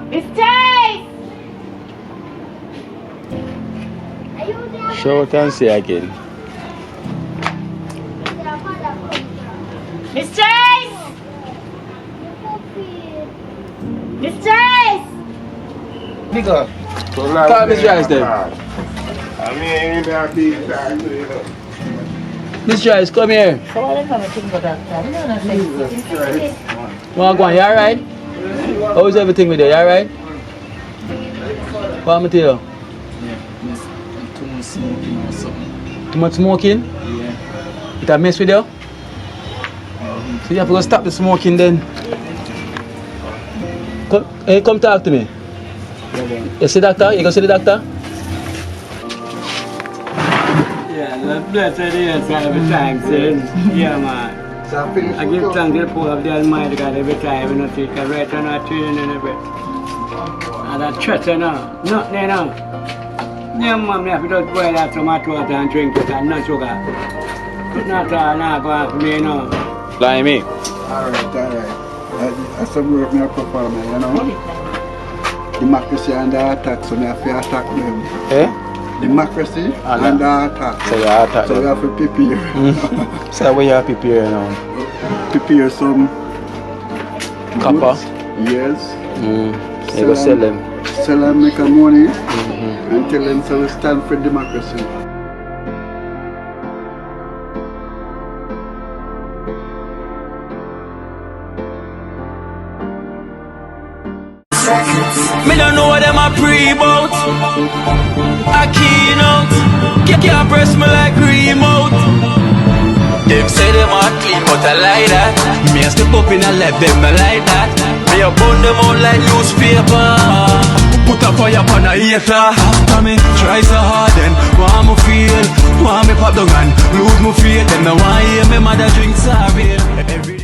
Miss Joyce! Shout and say again. Miss Joyce! Miss Joyce! Pick up. Call Miss Joyce then. Miss Joyce, come here. Wanna go on, you alright? How's everything with you? You alright? What am I tell you? Too much smoking or something. Too much smoking? Yeah. It a mess with you? So you have to go stop the smoking then. Come talk to me. You see doctor? You go see the doctor? Yeah, the blessed is every time, sis. Yeah, man. I give thanks to the power of the Almighty God every time when I take a right and a turn and everything. And I trust you now. Nothing, you know. Yeah, man, I have to just boil out some hot water and drink it and no sugar. But not all, not go on for me, you know. Lie me. Alright. I some work me a perform, you know. Democracy under attack, so me have to attack them. Eh? Democracy under attack. So you attack So you have to prepare. So where you are preparing now? Prepare some Copper? goods. Yes. You go sell them. Sell and make a money and tell them so we stand for democracy. Me don't know what them a pre-bout. A Kino. Can't press me like remote. Them say them a clean but I like that. Me a step up in a left them I like that. Me a burn them out like newspaper. Put a fire upon a hater. After me try so hard then want me feel. Want me pop down and lose my faith. Them no want hear me mother drink sorry. Every day.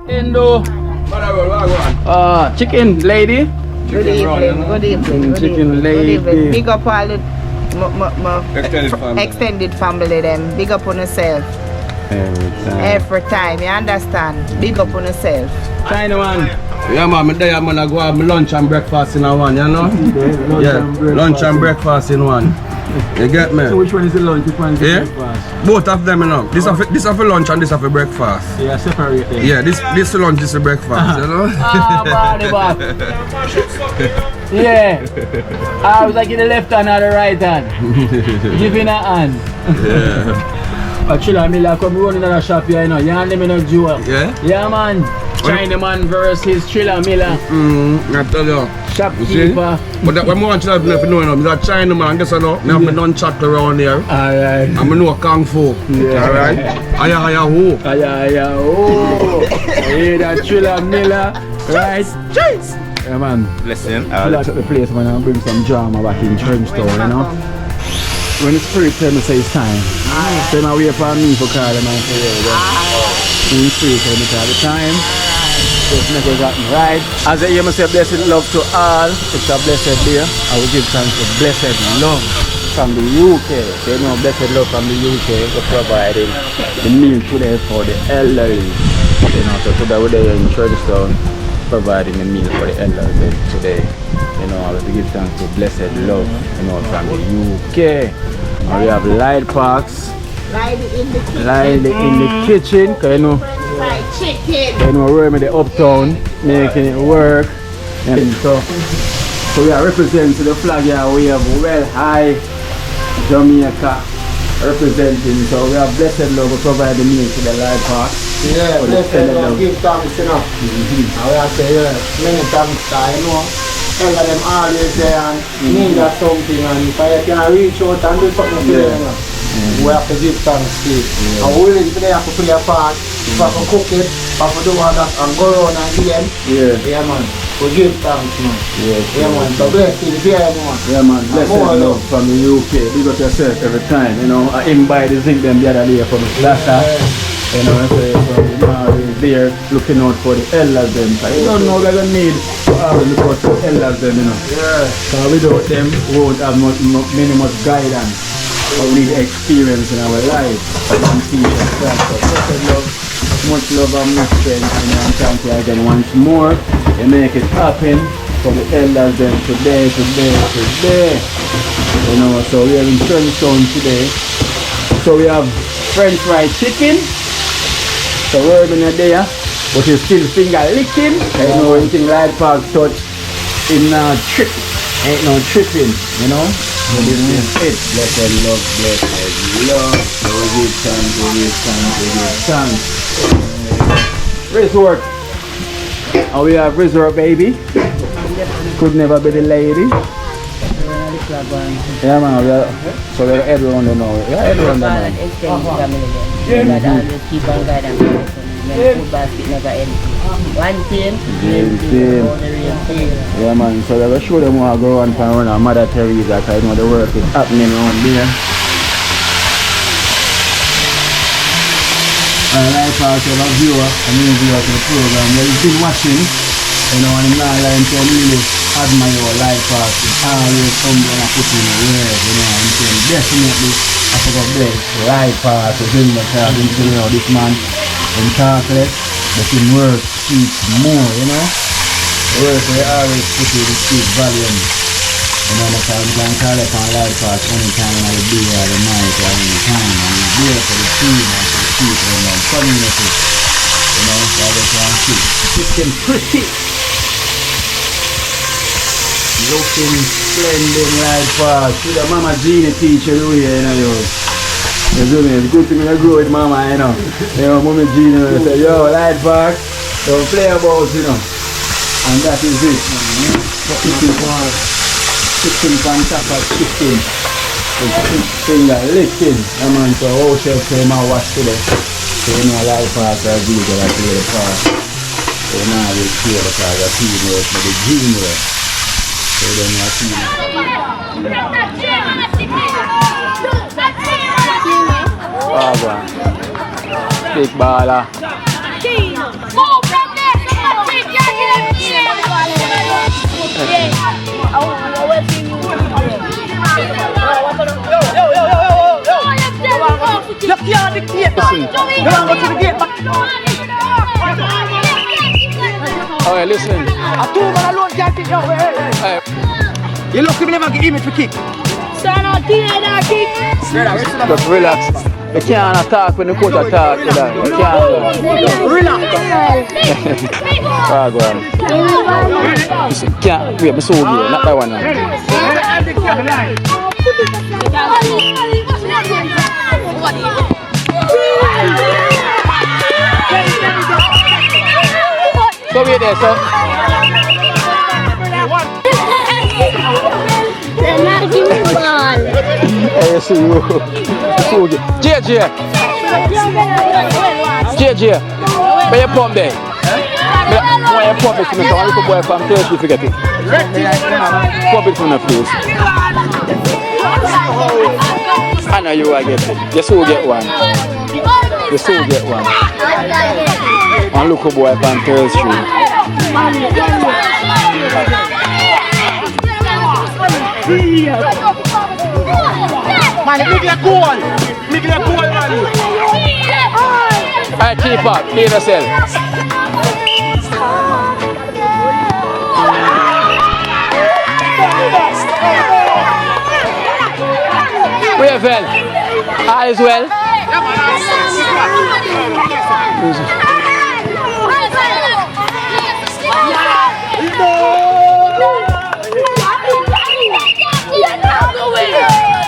Indo. Chicken lady. Good evening. Chicken lady. Good evening. Big up all the extended family them. Big up on yourself. Every time, you understand? Big up on yourself. China one. Yeah, man, I go have lunch and breakfast in one, you know? Lunch and breakfast in one. You get me? So which one is the lunch? Which one is the breakfast? Both of them, you know. This are for lunch and this are for breakfast. Yeah, separate them. Yeah, this for lunch, this for breakfast, you know? Body back. Yeah. I was like in the left hand or the right hand. Giving a hand. Yeah. Actually, me like come running in the shop here, you know. You and them in a jewel. Yeah? Yeah, man. Chinaman versus Trilla Miller. I tell you. Shopkeeper. But when I want to know, you know, I'm a Chinaman, guess I know. I have my nunchuck around here. Alright. I'm a know Kung Fu. Yeah. Alright? Aya ho. Aya ho. Hey, that Trilla Miller. Right? Cheers. Yeah, man. Listen, I like the place, man, and bring some drama back in Trenchtown, you know. When the spirit tell me say it's time, then I wait for me for call them and say, yeah, in spirit tell me to have the time. Just make it happen, right? As I hear me say blessed love to all, it's a blessed day. I will give thanks for blessed love from the UK. So you know, blessed love from the UK for providing the meal today for the elderly. You know, so today we're there in Trenchtown providing the meal for the elders today. You know, I have to give thanks to Blessed Love, you know, from the UK. And we have Light Parks. Light in the kitchen, cause you know, you know, we're in the uptown, making it work. And so we are representing the flag here. We have Well High Jamaica representing. So we have Blessed Love to provide the meal to the Light Park. Yeah, Blessed Love give thanks, you know. I will say many thanks, you know. Tell them always there and need something, and if I can reach out and do something for them, you know. We have to give thanks to it. And we willing to have to play a part, if I can cook it, if I can do all that and go around and give them. Yeah man. We give thanks man. Yeah man. So bless you, yeah man. Yeah man, Blessed Love from the UK. Big up yourself every time, you know. I invite the zinc them the other day from the Slasher. You know, so you know, there looking out for the elders them. So you don't know we're gonna need to look out for the elders them, you know. Yeah. So without them we won't have much guidance. But we need experience in our life. And teach us that. So much love and much strength, you know, and thank you again once more. You make it happen for the elders them today. You know, so we are in Trenchtown today. So we have French fried chicken. So we're in a day, but you still finger licking. You know, anything Light Park touch in trip. Ain't no tripping, you know. So this is it. Blessed love. So we give thanks. Resort. And we have resort baby. Could never be the lady. Yeah man, so we're head around the now. Yeah, head around the now. Keep on guiding food basket never empty. One team. Yeah man, so we're going to show them how to go on and run a Mother Teresa, because you know the work is happening around there. Light Park, you have a viewer, a new viewer to the program. You've been watching, you know, and I'm not lying to really admire your Light Park. It's always humble and put in the work, you know, and saying definitely I forgot this Light Park is in the car, you know, this man in talkless, but in work speaks more, you know. The work we always put in speak volume. You know, because we can call it on Light Park anytime of the day or the night or any time, and we're there for the team and for the people and the community. You know, so I just want to keep looking pretty. Looking splendid Light Park. See the Mama Jeannie teacher you here, you know, you see me? It's good to me to grow with Mama, you know. You know, Mommy Jeannie will say, yo, Light Park, don't play about, you know. And that is it. Chicken on top of chicken. Finger licking. I mean, so all chefs came out watch today. So you know, Light Park are good that I play the part. So now we play the part of females for the junior. So then you see. Big baller. Alright, listen. You look, you never give image for kick. Just relax. You can't attack when you coach attack. You can't. Relax. Go on. Listen, can't. Wait, I'm so good. Not that one. So wait there, so. Hey, see you. JJ, where you pump there? Why you pump it to me? So I look boy from Turkey, forget it. Pump it from the place. I know you will get it. You still get one. And look boy from Turkey. Man, make it a goal. Man. Alright, keep up. Keep yourself. level. All is well.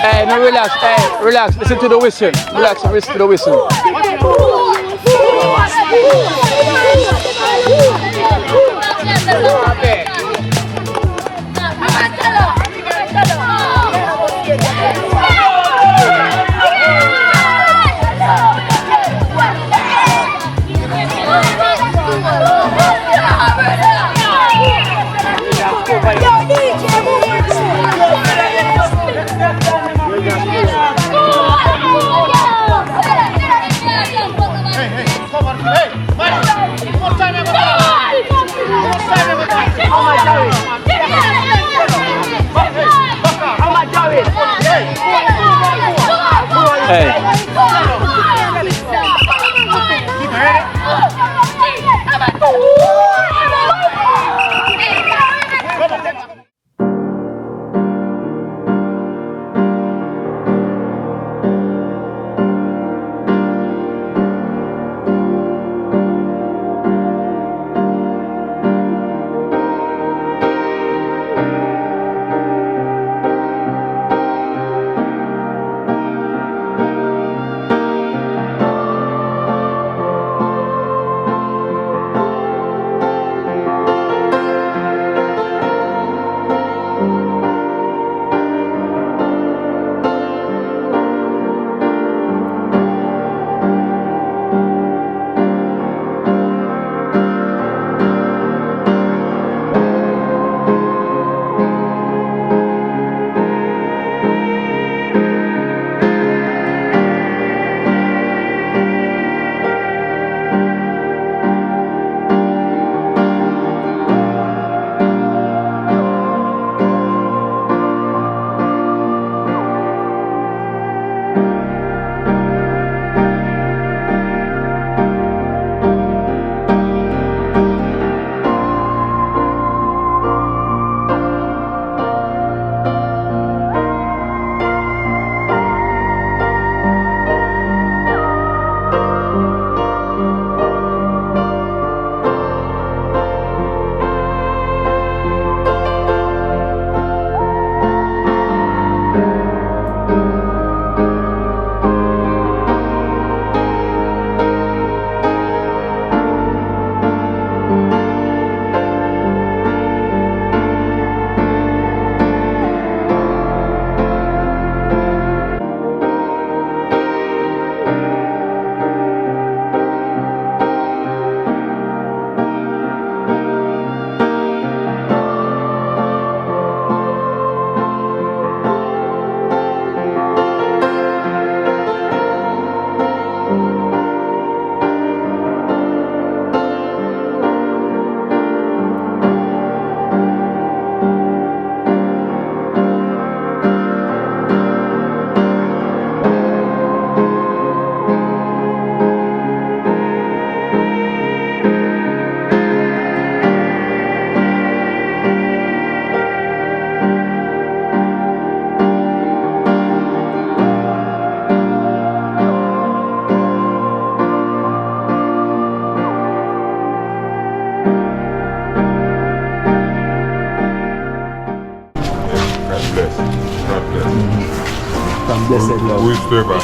Hey, no, relax. Hey, relax. Listen to the whistle. Relax and listen to the whistle. Hey. Blessed love. Who is favor?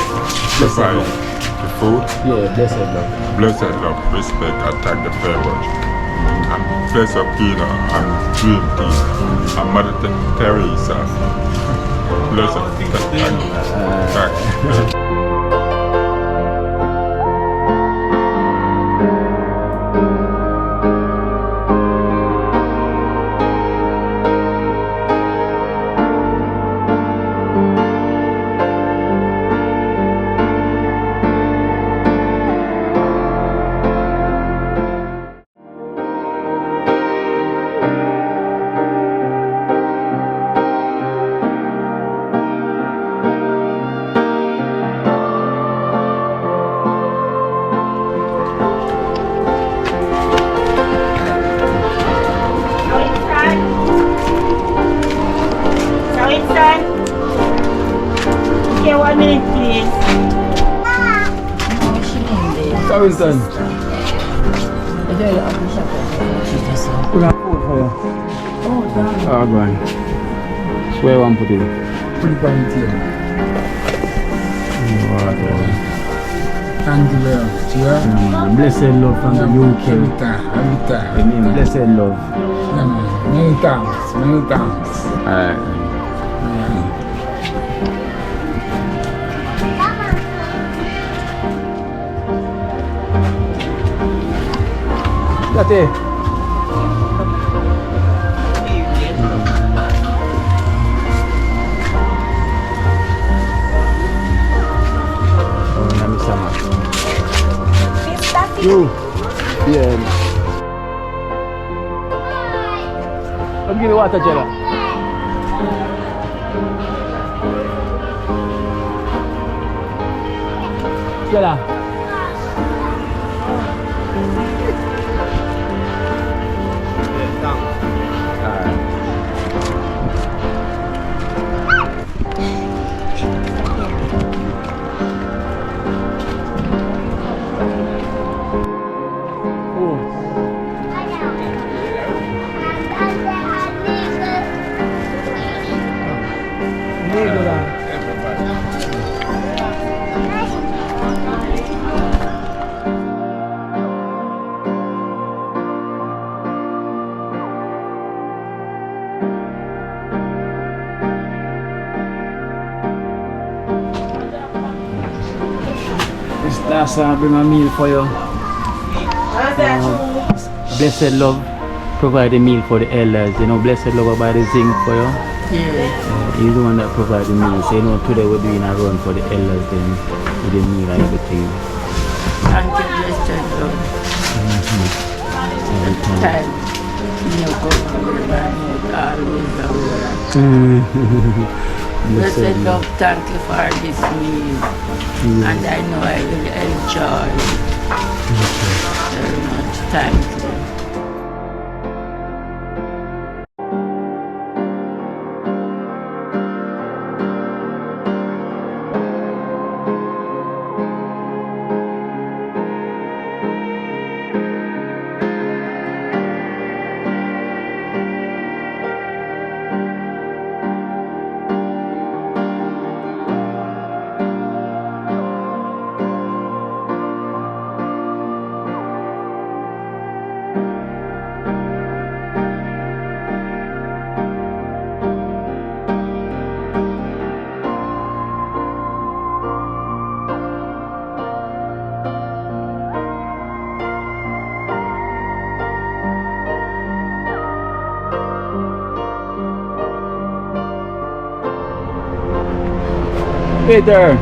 Provide the food? Yeah, blessed love. Blessed love, respect, attack the favor. And bless up Kino and Dream Team. And Mother Teresa. Bless up. Attack. Okay, 1 minute, please. Carrington. We got food for you. Oh, go on. Where you want to put it? Put it on the table. Water. Thank you very much. Yeah. Blessed love from the UK. Every time. I mean, blessed love. Many thanks. Alright. That's You. Yeah. Let me give you water, Jella. Jella. Last I bring a meal for you. Blessed love provide a meal for the elders. You know, blessed love by the zinc for you. Yeah. He's the one that provide the meal. So you know, today we're doing a run for the elders then with the meal and everything. Thank you, blessed love. Time. You go Blessed love, thank you for this meal. And I know I will enjoy very much. Thank you. Peter!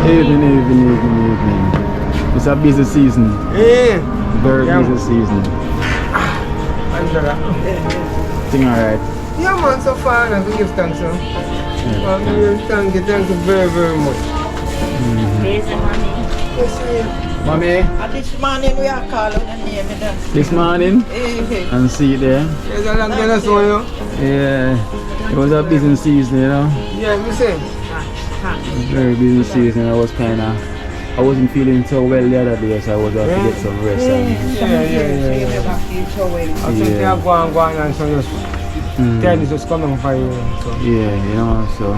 Evening. It's a busy season. Yeah. Very busy season. Thing alright. Yeah, man, so far, I give thanks, sir. Thank you very, very much. Mommy? This morning we are calling the name of them. This morning? And see it there? Yes, I don't get us for you. Yeah. It was a busy season, you know? Yeah, me say. Very busy season. I wasn't feeling so well the other day, so I was out to get some rest. Yeah. I think they are going and so just time is just coming for you. So. Yeah, you know, so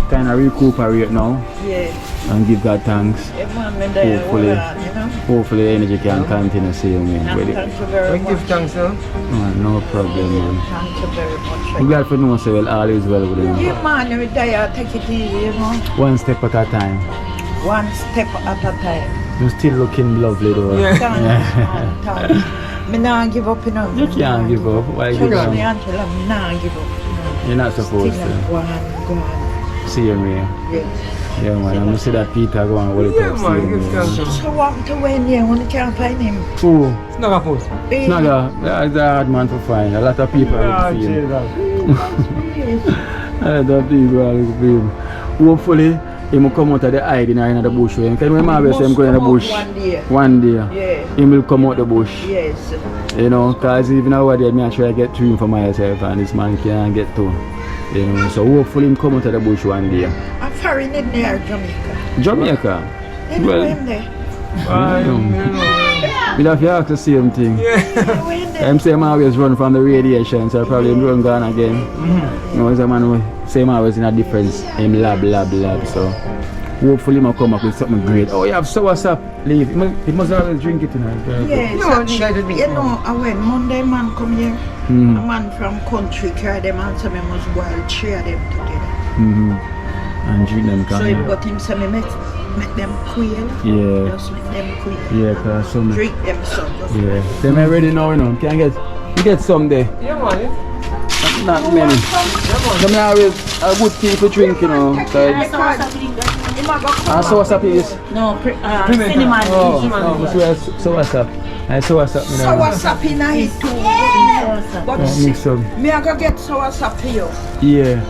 kind of recuperate now. Yeah. And give God thanks. Hopefully the energy can continue same way. Thank you very much. Give thanks, sir. No problem, man. Thank you very much. I'm glad for know so well, all is well with you. Yeah, man, every day I take it easy, you know. One step at a time. One step at a time. You're still looking lovely though. Thanks. Me not give up, you know. You can't give up. Why give up? Me until I'm not give up. You're not supposed to. Go on. See you, man. Yes. Yeah, man. I'm going to see that Peter go and hold it up. So what to win here when you can't find him? Who? Snagga post. Snagga. That's a hard man to find. A lot of people are looking for him. A lot of people are looking for him. Hopefully, he will come out of the hide in the bush. Can you remember him going in the bush? One day. Yeah. He will come out the bush. Yes. You know, because even nowadays, I'm trying to get to him for myself and this man can't get to him. You know, so hopefully him come out of the bush one day. I'm foreign in there, Jamaica. Jamaica? Anyway, Well, I'm there. we'll have to ask the same thing. I'm saying I'm always run from the radiation, so I probably run gone again. You know, as a man who say I'm always in a difference in lab, so hopefully I'm come up with something great. Oh, you have soursop leaf. You must always drink it tonight. Yes, actually, you know, when Monday man come here, a man from country carry them and say me must boil 3 of them together. And drink them, So he got him say me make them quail. Yeah. Just make them quail. Yeah, cause some. Drink them some. Yeah. Them already know, you know. Can you get some there? Yeah, man. Not many. Some always a good tea to drink, you know. Soursop is. No, cinnamon. Soursop. Soursop. Soursop in it too. But Mix some. me I go get soursop for you. Yeah.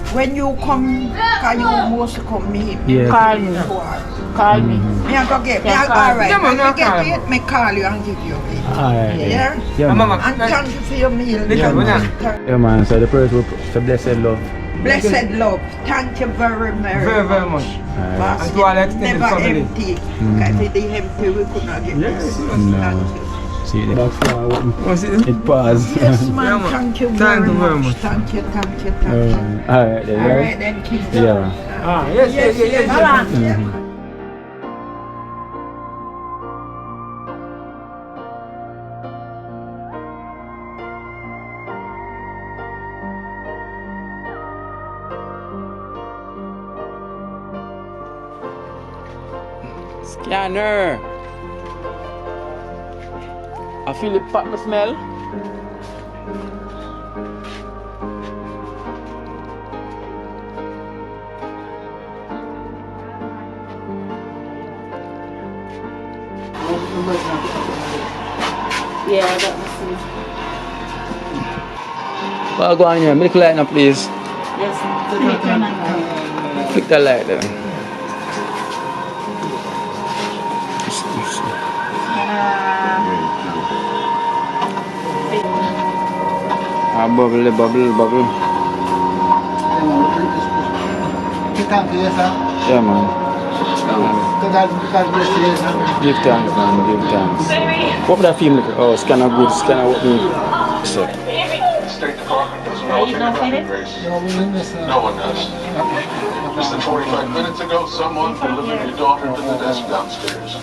When you come, cause you mostly come me. Yeah. Call me. Call me. Me I go get. Yeah, Alright. Yeah, man, When me get call it, me call you and give you it. Alright. Yeah? Yeah, man. And thank you for your meal. Yeah, man. Yeah, man. So the praise will for blessed love. Blessed love. Thank you very, very, Very much. Basket And to all extended never family. empty. Because if they empty, we could not get this. No. Thank you. See the box flower. Was it? It paused. Yes, man. Yeah, man. Thank you Thank very you very much. much. Thank you. Alright then. All Right? right, then keep Yeah. Yes. Scanner. I feel the pop smell. Yeah, I got my food. Well, go on here. Make the light now, please. Yes, turn on. Flick the light there. Bubble. Yeah, man. Give thanks, man. Give thanks. What that film look? Oh, scanner good. Scanner what me. So. State Department doesn't know if they have race. No one does. Less than 45 minutes ago, someone delivered your daughter to the desk downstairs.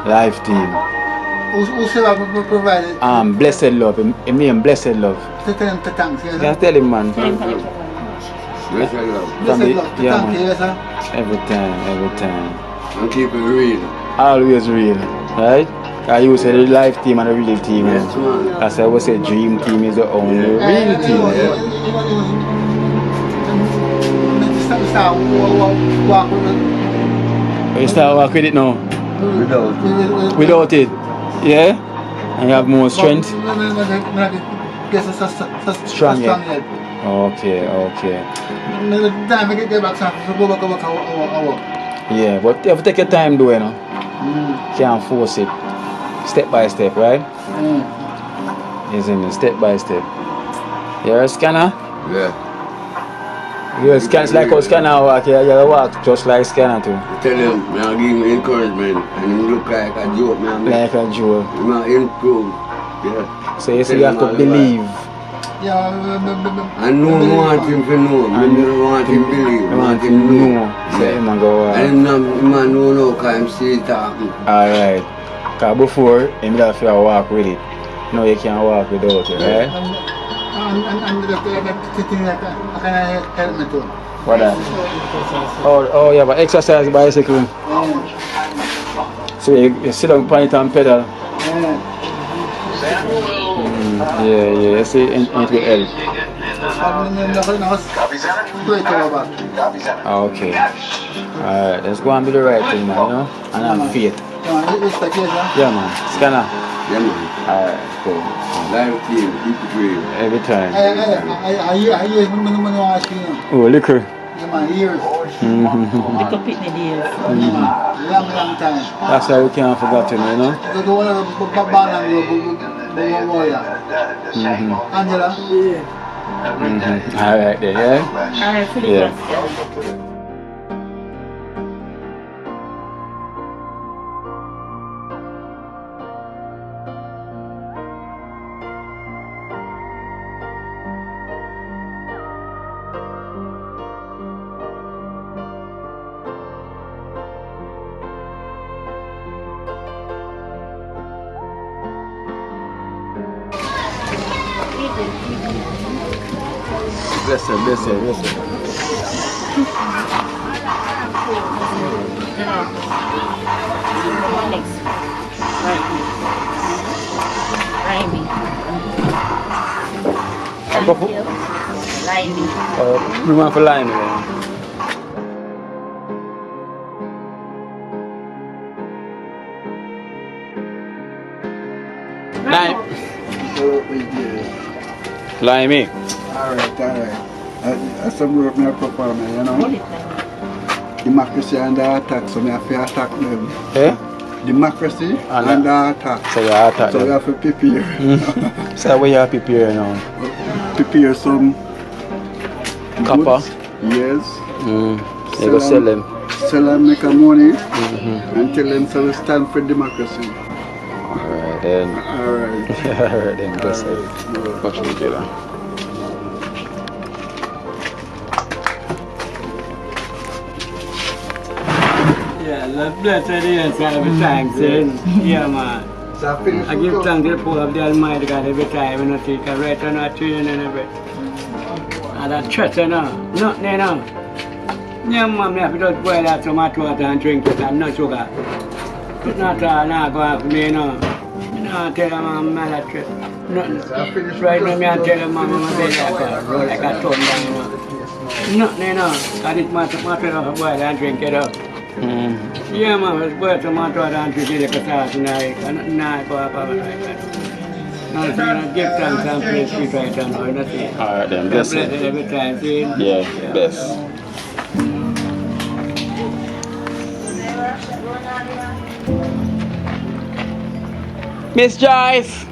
Live team. Who still have provided? Blessed love. It mean blessed love. Thanks, yes, Can tell him, man. Blessed love. Yeah, Thank you, man. yes, sir. Every time. And keep it real. Always real, right? I used to say the live team and the real team. Yes, man. As I would say, dream team is the only real team. You start work with it now? Without it? Yeah? And you have more strength? Strong, yeah. Okay. Yeah, but you have to take your time though, you know. Can't force it. Step by step, right? Isn't it? Step by step. You're a scanner? Yeah. You're a scanner, it's like how scanner walk, you walk just like scanner too. I tell him, I give him encouragement, and he look like a joke, man. Like a joke. He might improve. Yeah. So you say you have to believe. I know I want him to know. I don't want him to believe. I want him to know. So him a go I didn't know no because I'm still talking. Alright. Because before, him got to walk with it. Now you can't walk without it, right? And the thing that I can help me too. What that? Oh yeah, but exercise bicycle. So you sit on point and pedal. Yeah, you see, it will help. Okay. Alright, let's go and do the right thing now, you know? And have faith. Yeah, man. Scanner. Yeah, man. Alright, cool. Live team, keep it real. Every time. I use Oh, liquor. Yeah, man, years. Little pitney deals. Long time. That's why we can't forget him, you know? The one of the Angela? Alright then, yeah? Alright, Philip. Yeah. Listen. We want for lime then. Lime. Limey. Alright. That's some work me perform, you know. Democracy under attack, so me have to attack them. Eh? Democracy under attack. So you attack So them. you have to prepare. So what you have to prepare now? Prepare some Copper? goods. Yes. You go sell them. Sell and make a money and tell them so we stand for democracy. Alright then. Alright. Alright then, go sell. Watch me do that. Yeah, Lord bless the days, I give thanks. Yeah, man. I give thanks to the power of the Almighty God every time when I take a right and a train and everything. And that church, you know, nothing, you know. Yeah, man, I have to just boil out some hot water and drink it and no sugar. But not all, not go off me, you know. You know, I tell them I'm mad at it. Nothing. Right now, I tell them I'm belly like a ton down, you know. Nothing, you know. And it's my water off a boil and drink it up. Yeah, man, it's worth some hot water and drink it like a sauce and I go up like that. No, so you know, give thanks and praise be right now, you know, see. Alright then, bless Bless it. it every time, see. Yeah, bless. Miss Joyce!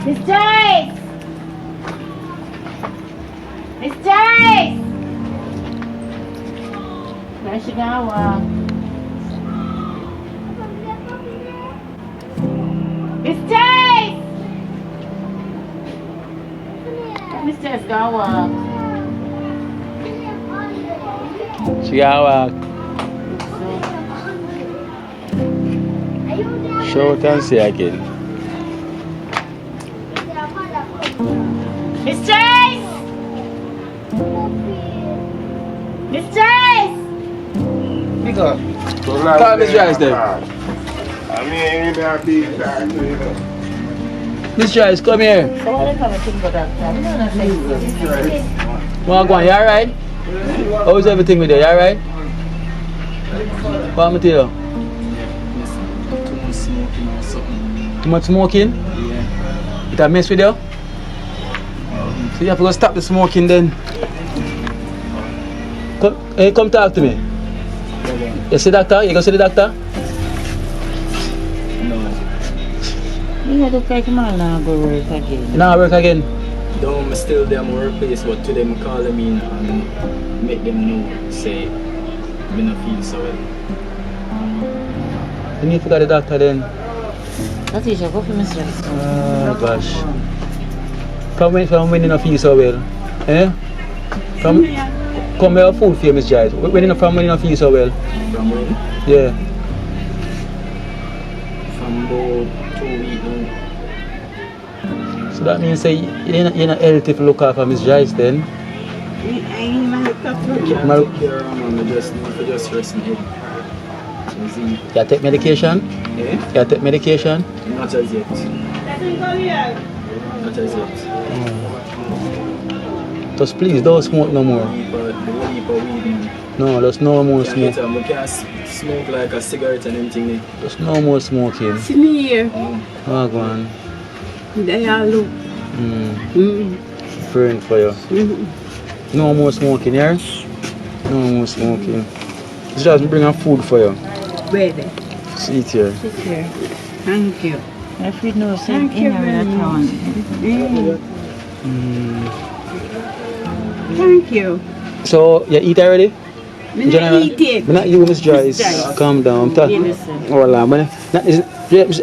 Miss Joyce! Miss Joyce! Where she going? Miss Joyce! Miss Joyce gonna walk. She gotta walk. Show it and see again. Miss Joyce! Miss Joyce! Call Miss Joyce then. Miss Joyce, come here. Well, go on, you alright? How's everything with you? You alright? What am I tell you? Too much smoking? Yeah. It a mess with you? So you have to go stop the smoking then. Come talk to me. You see the doctor? You go see the doctor? No. You had to take him out now go work again. You now work again? No, I'm still there at my workplace, but today I'm call them in and make them know, say, I don't feel so well. You need to go to the doctor then. That is your coffee, Mr. Oh gosh. From when you don't feel so well? Eh? Come here food for you, Miss Joyce. When you don't feel so well? From when? Yeah. From about 2 weeks now. So that means say you're not healthy to look after Miss Joyce then? I can't take care of her, man. I just rest my head. You take medication? Eh? You take medication? Not as yet. Not as yet. Just please don't smoke no more. No, there's no more smoke. I can't smoke like a cigarette and anything. There's no more smoking. See me here. Oh, go on. They all look. Praying for you. No more smoking, yeah? No more smoking. Just bring food for you. Where they? Sit here. Sit here. Thank you. If you know, say Thank you very much. Thank you. So, you eat already? Me not eat it. Not you, Miss Joyce. Calm down. Hold on, man.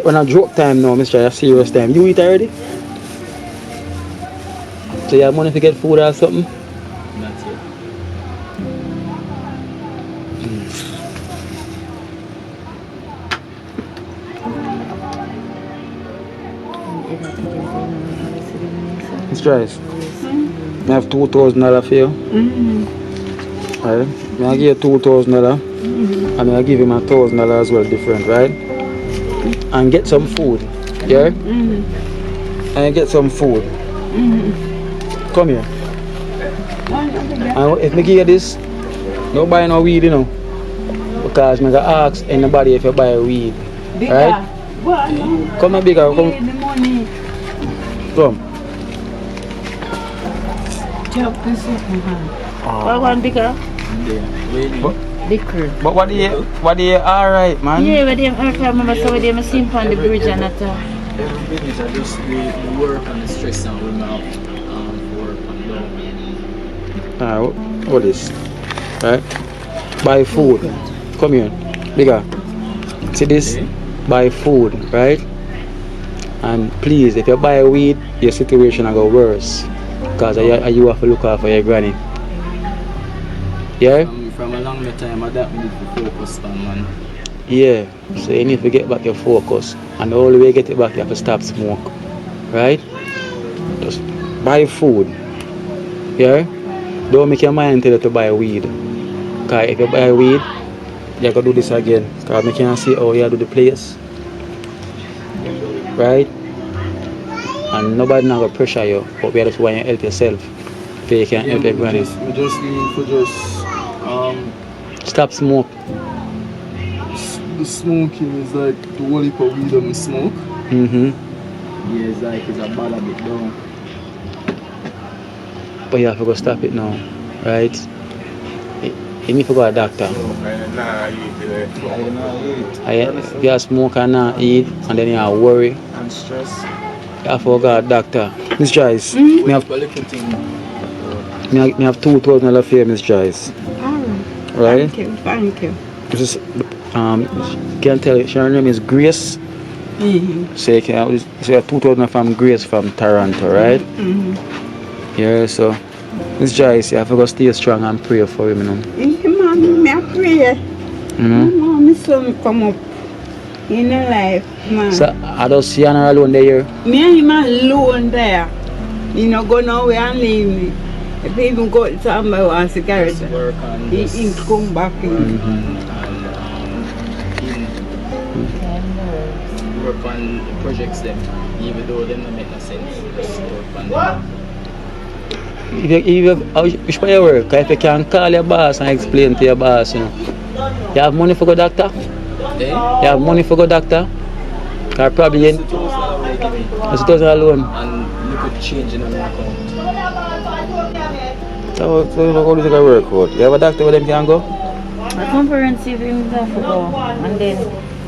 When I joke time now, Miss Joyce, serious time. You eat already? So you have money to get food or something? Not yet. Miss Joyce, I have $2,000 for you. Right? I give you $2,000 and I give him $1,000 as well, different, right? And get some food, yeah? And get some food. Come here. And if I give you this, don't buy no weed, you know. Because I ask anybody if you buy weed. Right? Come on, bigger. Come. Come. What one bigger? Bigger. But what do you alright, man? Yeah, but them I remember so they must seen on the bridge and that. Every minute I just the work and the stress and when I work and down. Alright, what is? Right? Buy food. Come here. Bigger. See this? Buy food, right? And please, if you buy weed, your situation will go worse. Because you have to look after your granny. Yeah? From a long time, I don't need to focus on, man. Yeah, so you need to get back your focus. And the only way you get it back, you have to stop smoke. Right? Just buy food. Yeah? Don't make your mind tell you to buy weed. Because if you buy weed, you have to do this again. Because I can't see how you do the place. Right? And nobody not gonna pressure you, but we just want you to help yourself. So you can help your granny. We just need to just stop smoke. The smoking is like the whole heap of weed that we smoke. Yeah, it's like it's a bad habit down. But you have to go stop it now, right? You need to go to a doctor. If you smoke and not eat, and then you worry and stress. You have to go to a doctor. Miss Joyce, me have $2,000 for you, Miss Joyce. Right? Thank you. This is, can tell you, her name is Grace. So you can say $2,000 from Grace from Toronto, right? Yeah, so Miss Joyce, you have to go stay strong and pray for him, you know. Mom, I pray. My son come up in a life, man. So I don't see her alone there. Me and him alone there. You know, go nowhere and leave me. If he even go to somebody wants cigarette, he come back in. Work on projects them, even though they don't make no sense. Just work on them. Which way you work? If you can call your boss and explain to your boss, you know. You have money for go doctor? You have money for go doctor? Or probably in it's $2,000 alone. And you could change in an account. So how does it work out? You have a doctor where them can go? A comprehensive him have to go. And then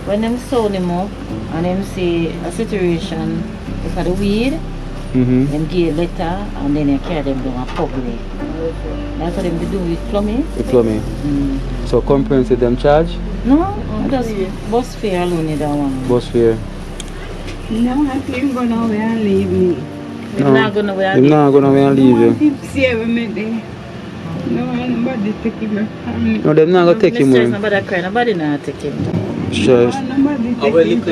when them saw him up and them see a situation for the weed, them give a letter and then they carry them down a public. That's what them do with plumbing. With plumbing. So comprehensive them charge? No, just bus fare alone is that one. Bus fare. No, I think go nowhere and leave me. No, not going nowhere and leave. Not going nowhere and leave you. Keep saving me there. No, nobody take him. No, them not gonna take him. Nobody cry, nobody not take him. Sure. I went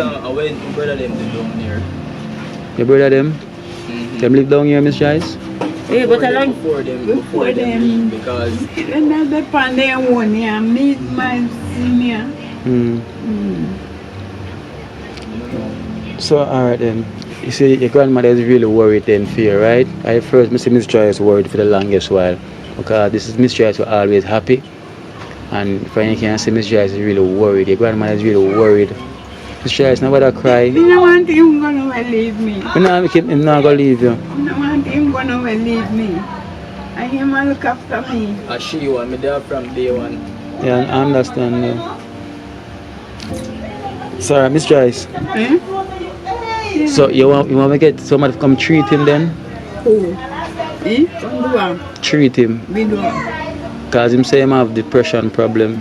brother them down here. Your brother them? Them live down here, Miss Joyce? Yeah, but along before them because another pan they one here, meet my senior. So alright then. You see your grandmother is really worried then for you, right? I first Miss Joyce worried for the longest while. Because this is Miss Joyce who always happy. And for you can see Miss Joyce is really worried. Your grandmother is really worried. Miss Joyce, nobody cry. I don't want him gonna leave me. I'm not gonna leave you. I don't want him gonna leave me. I him look after me. I see you and me there from day one. Yeah, I understand. Sorry, Miss Joyce. Hmm? So you want to get somebody to come treat him then? Who? Eh? Come do what? Treat him. We do what? Cause him say him have depression problem.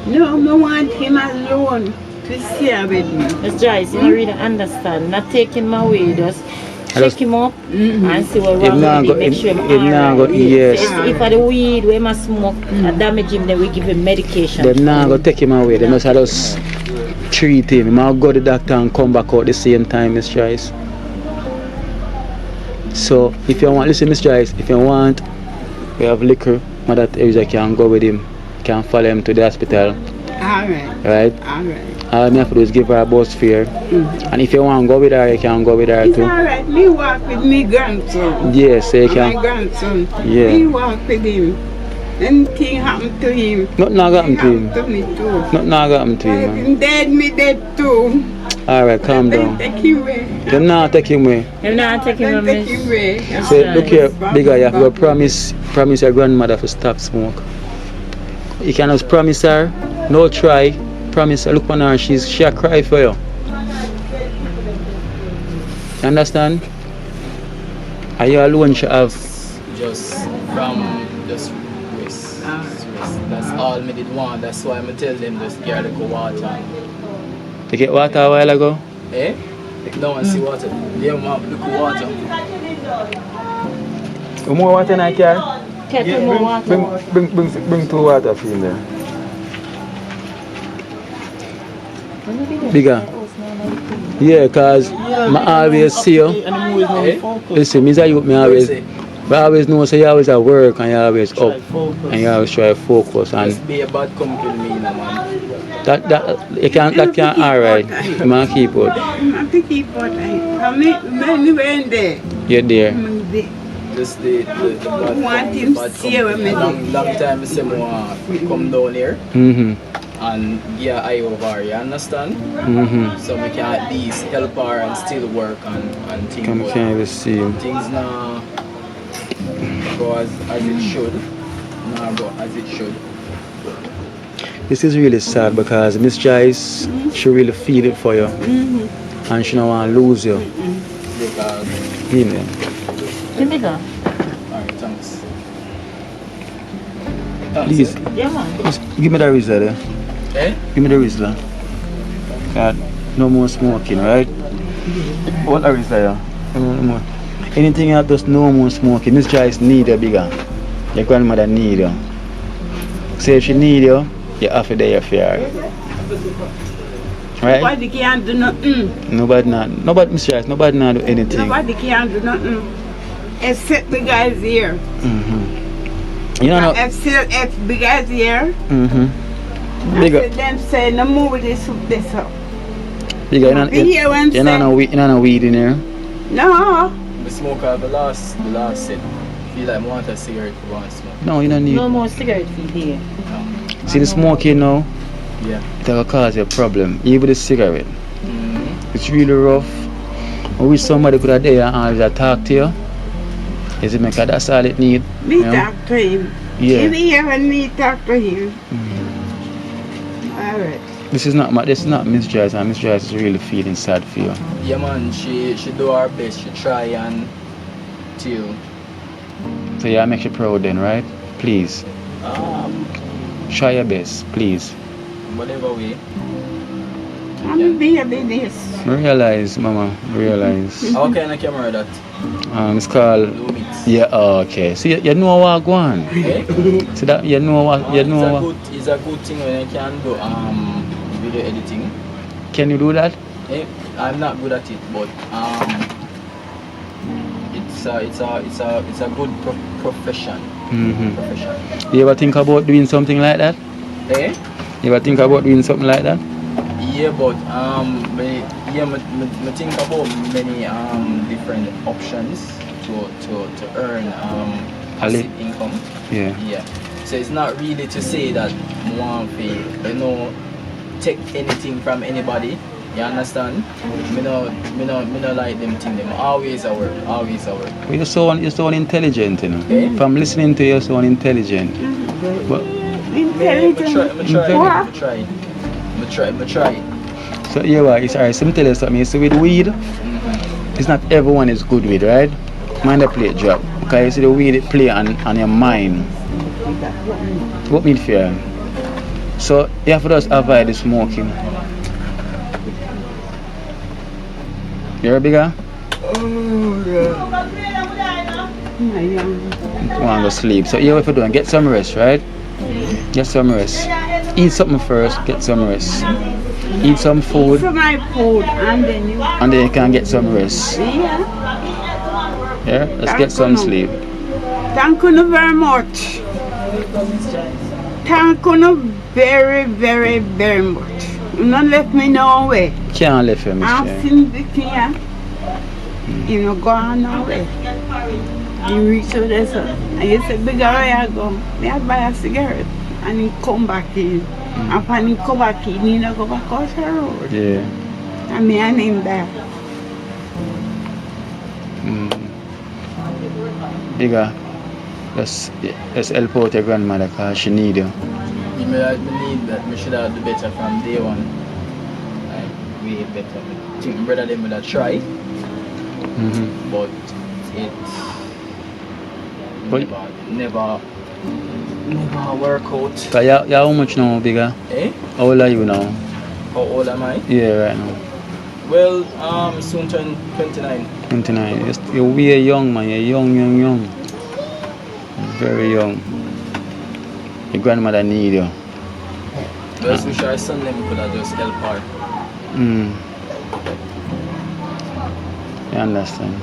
No, I want him alone to stay with me. Miss Joyce, you don't really understand. Not take him away, just check him up and see what wrong with him. Make sure him alright. Yes. If the weed we must smoke damage him, then we give him medication. Them not go take him away. They must just treat him. He might go to the doctor and come back out the same time, Miss Joyce. So if you want, listen, Miss Joyce, if you want, we have liquor. Mother Teresa can go with him, can follow him to the hospital. Alright. Right? Alright. All I have to do is give her a bus fare. And if you want to go with her, you can go with her It's too. alright. Me walk with me grandson. Yes, so you My can. grandson. Yeah. Me walk with him. Anything happen to him. Nothing happened to him. To me too. Nothing happened to him, If man. him dead, me dead too. Alright, calm down. Take him away. Them not take him away. Him not take him Take him away. So look here, bigger, you have to promise your grandmother to stop smoke. You can just promise her, no try, promise her, look on her, she'll cry for you. You understand? Are you alone she have? Just from just rest. That's all me did want. That's why I tell them just get a little water. You get water a while ago? Eh? No one see water. They want little water. More water in the car? Get more water. Bring 2 water for him there. Bigger. Yeah, cause I always see you. Listen, me say you me always. But I always know so you always at work and you always up and you always try to focus and Just be a bad company with me, man. that can alright. You might keep out. I keep out. When there. You're there. Just the bad, Want him bad see when me company. Long time I say I come down here and get an eye over her, you understand? So we can at least help her and still work and things. Come can't even see him. Things now go as it should. Now go as it should. This is really sad because Miss Joyce, she really feel it for you. And she don't want to lose you. Because Amen. Jamaica. alright, thanks. Please, Yeah, man. give me the Rizla there. Eh? Give me the Rizla. God, no more smoking, right? What are Rizla? No more. Anything else, just no more smoking. Miss Joyce need you bigger. Your grandmother need you. So if she need you, you have to there for her. Right? Nobody can do nothing. Nobody, Miss Joyce, nobody not do anything. Nobody can do nothing. Except the guys here. You know, Except the guys here. Bigger. Them say no move this up. Bigger, you know no weed in here. No. We smoke out the last set. Feel like I want a cigarette for one smoke. No, you don't need. No more cigarette feed here. See the smoking now? Yeah. It will cause you a problem. Even the cigarette. It's really rough. I wish somebody could have there and always talk to you. Is it make that's all it need? Me talk to him. Yeah. If he ever me talk to him. Alright. This is not Miss Joyce, and Miss Joyce is really feeling sad for you. Yeah man, she do her best, she try and till. So yeah, make you proud then, right? Please. Try your best, please. Whatever way. I'm be a business. Realize, mama, realize. How can I camera that? It's called. Yeah, okay. So you know what go on. Eh? So that you know what It's a good thing when I can do video editing. Can you do that? Eh? I'm not good at it, but it's a good profession. Profession. You ever think about doing something like that? Eh? You ever think about doing something like that? Yeah, but me think about many different options to earn passive income. Yeah. Yeah. So it's not really to say that one fee, take anything from anybody. You understand? Me no like them thing. Them always a work. You're so intelligent, you know. Eh? From listening to you, you're so intelligent. But I try. So yeah, well, it's alright. So me tell you something. You see with weed, it's not everyone is good with, right? Mind the plate drop. Because you see the weed it play on your mind. What mean fear? So you have to just avoid the smoking. You're bigger? Oh, yeah. You want to sleep. So here what you doing? Get some rest, right? Get some rest. Eat something first, get some rest. Eat some food. Eat some my food and then you can get some rest. Yeah. Yeah? Let's get some sleep. Thank you very much. Thank you very, very, very much. You not let me know way. Can't let you, Miss I'm Jane. sitting here. You know, go on nowhere. You reach out there, so. And you say, bigger where I go. I buy a cigarette. And he come back in. And when he come back in, he not go back out the road. Yeah. And me and him there. Bigger. Let's help out your grandmother because she need you. I believe that we should have do better from day one. Like, way better. I think brother them would have tried. But it never work out. So you're how much now, Bigger? Eh? How old are you now? How old am I? Yeah, right now. Well, soon turn 29. 29. You're way young, man. You're young. Very young. Your grandmother need you. Just wish our son them could have just help her. I understand.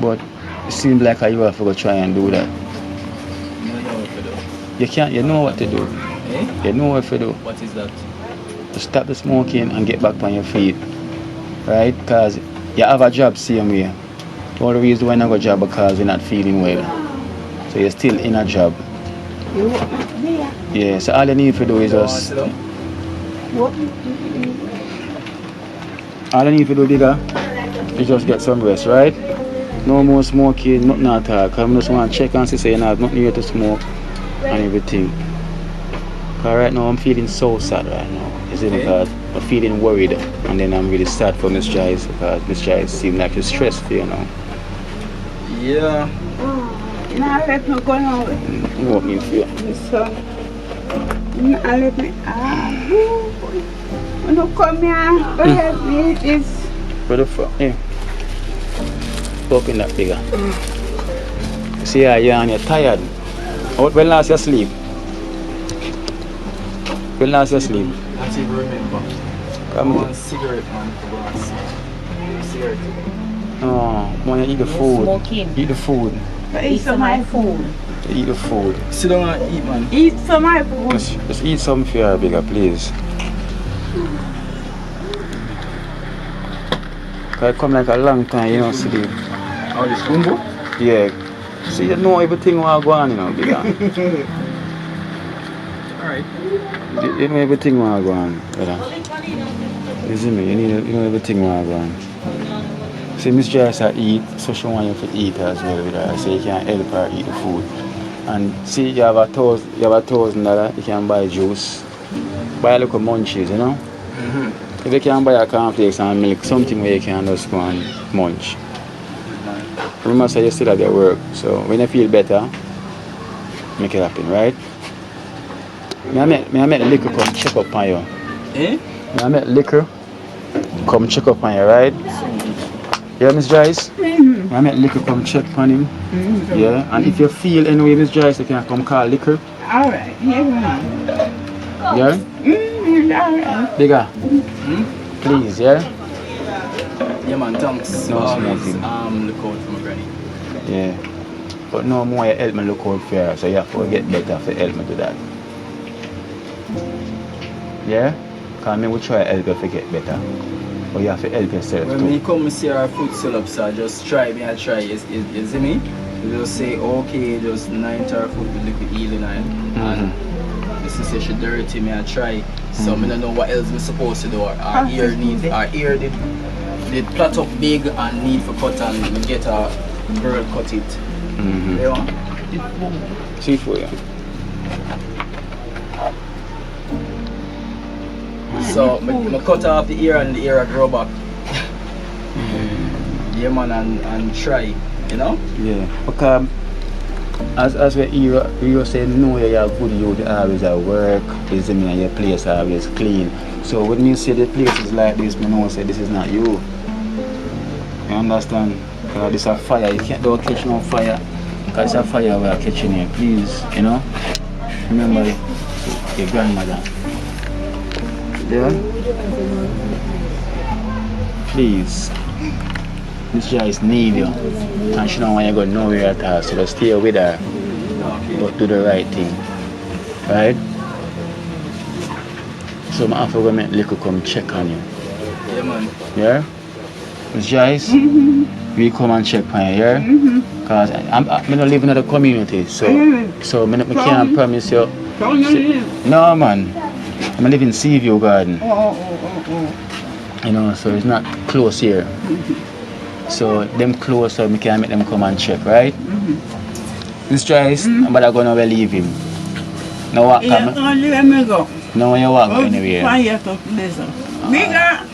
But it seems like you have to go try and do that. I know what to do. You can't, you know what to do. Eh? You know what to do. What is that? To stop the smoking and get back on your feet. Right? Because you have a job same way. The only reason why you not got a job because you're not feeling well. So you're still in a job. You want me there? Yeah, so all you need to do is just... All you need to do, Bigger, is just get some rest, right? No more smoking, nothing at all. Because I just want to check and see you're not nothing here to smoke and everything. Because right now I'm feeling so sad right now. Is it because I'm feeling worried and then I'm really sad for Miss Joyce because Miss Joyce seems like she's stressed, you know. Yeah. Now let me go now. What means fear? So, now let me. When you come here, go help me with this. What the fuck? Yeah. Open that, Bigger. You see how you're tired. When last you sleep? When last you sleep? I can't even remember. Come on. Cigarette, man. Cigarette. Oh, when you eat the food. Smoking. Eat the food. Eat some of my food. Eat the food. Sit down and eat, man. Eat some of my food. Just eat some for your Bigger, please. Cause it come like a long time, you know, sleep. Oh, this combo? Yeah. See, you know everything will go on, you know, Bigger. Alright. You know everything will go on, brother. You see me? You know everything will go on. See, Miss Joyce eat, so she want you to eat as well with her, so you can help her eat the food. And see, you have $1,000, you can buy juice, buy a little munchies, you know. If you can buy a cornflakes and milk, something where you can just go and munch. Remember, so you still at your work, so when you feel better, make it happen, right? May I make liquor come check up on you? Eh? May I make liquor come check up on you, right? Yeah, Miss Joyce? May I make liquor come check on him? Yeah, and if you feel anyway, Miss Joyce, you can come call liquor. Alright, here we are. Yeah? Alright. Bigger? Please, yeah? Yeah, man, thanks. No smoking. Look out for my granny. Yeah. But no more you help me look out for her, so you have to get better for help me do that. Yeah? Because me will try to help you to get better. But you have to help yourself when too. we come and see our food syrup, so I just try me and try. You see me? You just say, okay, just 9 to our food with liquid healing and this is she dirty me and try. So I don't know what else we're supposed to do. Our ear did plot up big and need for cut and we get a girl cut it. Yeah. See for you. So I cut off the ear and the ear grow back. Yeah man, and try, you know? Yeah. Because as you say, no, you have good youth always at work, is I mean your place always clean. So when you see the places like this, I know say this is not you. You understand? Because this is a fire, you can't don't catch no fire. Because it's a fire we are catching here, please, you know? Remember your grandmother. Yeah? Please. This Joyce need you. And she don't want you to go nowhere at all. So just stay with her. But do the right thing. Right? So I have to go make Lico come check on you. Yeah man. Yeah? Miss Joyce? We come and check on you, yeah? Because I'm not living in the community, so I can't promise you. No man, I'm living in Seaview Garden. You know, so it's not close here. So them close, so we can make them come and check, right? Miss Joyce, but I'm gonna leave him. Now what? Yeah, let me go. No, you walk anywhere. Quiet up, listen. Bigger.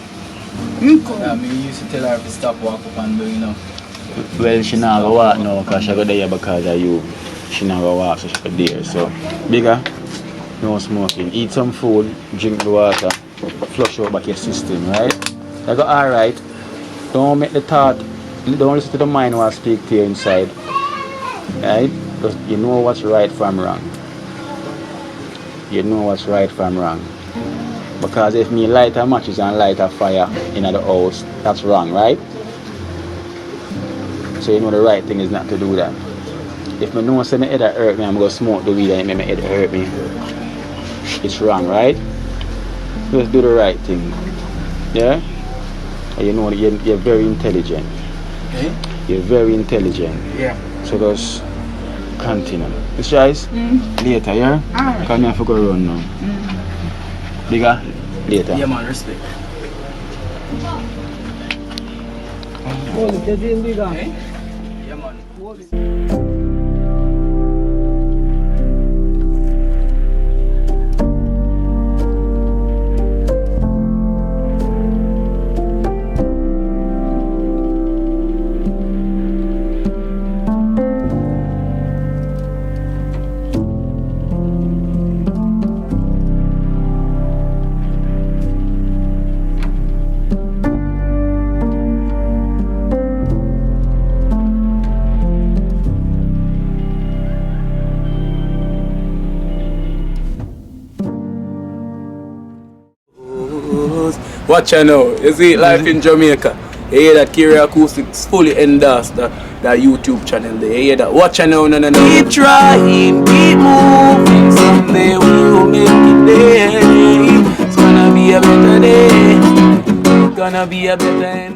I used to tell her to stop walking up and do, you know. Well, she not go walk now because she got there because of you. She not go walk, so she got there. So, bigger, no smoking. Eat some food, drink the water, flush out back your system, right? I go alright. Don't make the thought, don't listen to the mind while I speak to you inside. Right? Because you know what's right from wrong. You know what's right from wrong. Because if me light a matches and light a fire in the house, that's wrong, right? So you know the right thing is not to do that. If I know say my head hurt me, I'm going to smoke the weed and make my head hurt me. It's wrong, right? Just do the right thing. Yeah? And you know that you're very intelligent. Okay. You're very intelligent. Yeah. So just continue. Miss Joyce, later, yeah? Alright. Because I have to go run now. Bigger, later. Yeah man, respect. Okay? Yeah man. Watch out now, you see life in Jamaica. You hear that Kiri Acoustics fully endorsed that YouTube channel there. You hear that? Watch out now, no. Keep trying, keep moving. Someday we will make it there. It's gonna be a better day. Gonna be a better end.